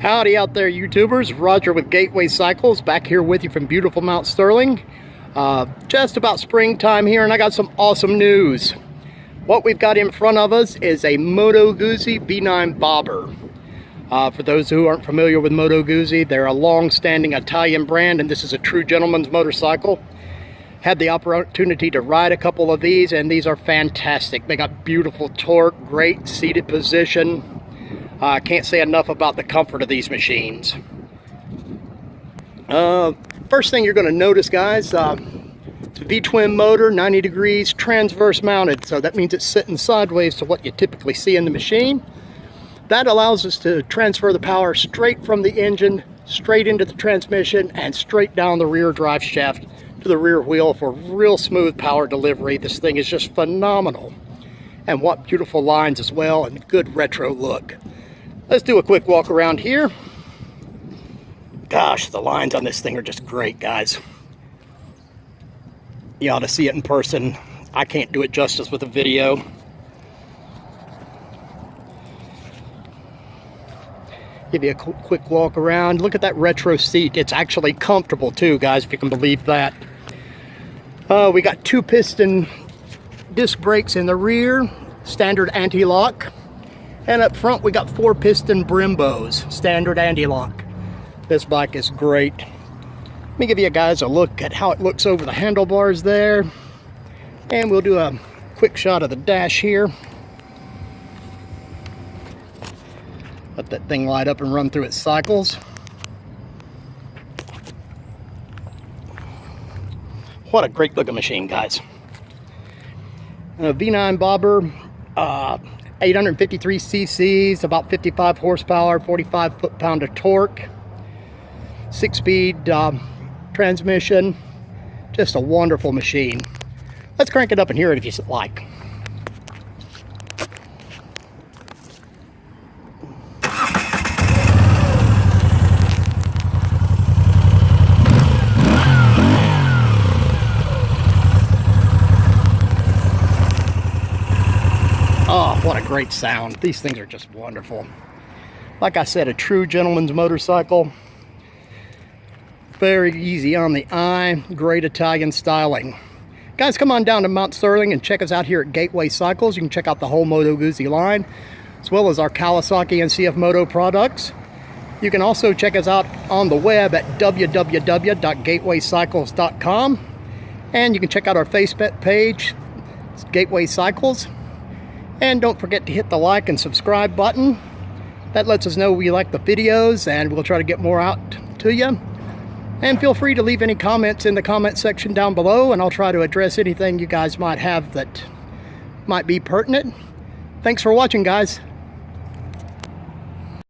Howdy out there, YouTubers. Roger with Gateway Cycles, back here with you from beautiful Mount Sterling. Just about springtime here, and I got some awesome news. What we've got in front of us is a Moto Guzzi V9 bobber. For those who aren't familiar with Moto Guzzi, they're a long-standing Italian brand, and this is a true gentleman's motorcycle. Had the opportunity to ride a couple of these, and these are fantastic. They got beautiful torque, great seated position. I can't say enough about the comfort of these machines. First thing you're going to notice, guys, it's a V-twin motor, 90 degrees, transverse mounted. So that means it's sitting sideways to what you typically see in the machine. That allows us to transfer the power straight from the engine, straight into the transmission, and straight down the rear drive shaft to the rear wheel for real smooth power delivery. This thing is just phenomenal. And what beautiful lines as well, and good retro look. Let's do a quick walk around here. Gosh, the lines on this thing are just great, guys. You ought to see it in person. I can't do it justice with a video. Give you a quick walk around. Look at that retro seat. It's actually comfortable too, guys, if you can believe that. We got 2-piston disc brakes in the rear, standard anti-lock. And up front, we got 4-piston Brimbos, standard anti-lock. This bike is great. Let me give you guys a look at how it looks over the handlebars there. And we'll do a quick shot of the dash here. Let that thing light up and run through its cycles. What a great looking machine, guys. A V9 bobber, 853 cc's, about 55 horsepower, 45 foot-pound of torque, 6-speed transmission. Just a wonderful machine. Let's crank it up and hear it if you like. Oh, what a great sound. These things are just wonderful. Like I said, a true gentleman's motorcycle. Very easy on the eye. Great Italian styling. Guys, come on down to Mount Sterling and check us out here at Gateway Cycles. You can check out the whole Moto Guzzi line, as well as our Kawasaki and CF Moto products. You can also check us out on the web at www.gatewaycycles.com. And you can check out our Facebook page, Gateway Cycles. And don't forget to hit the like and subscribe button. That lets us know we like the videos, and we'll try to get more out to you. And feel free to leave any comments in the comment section down below, and I'll try to address anything you guys might have that might be pertinent. Thanks for watching, guys.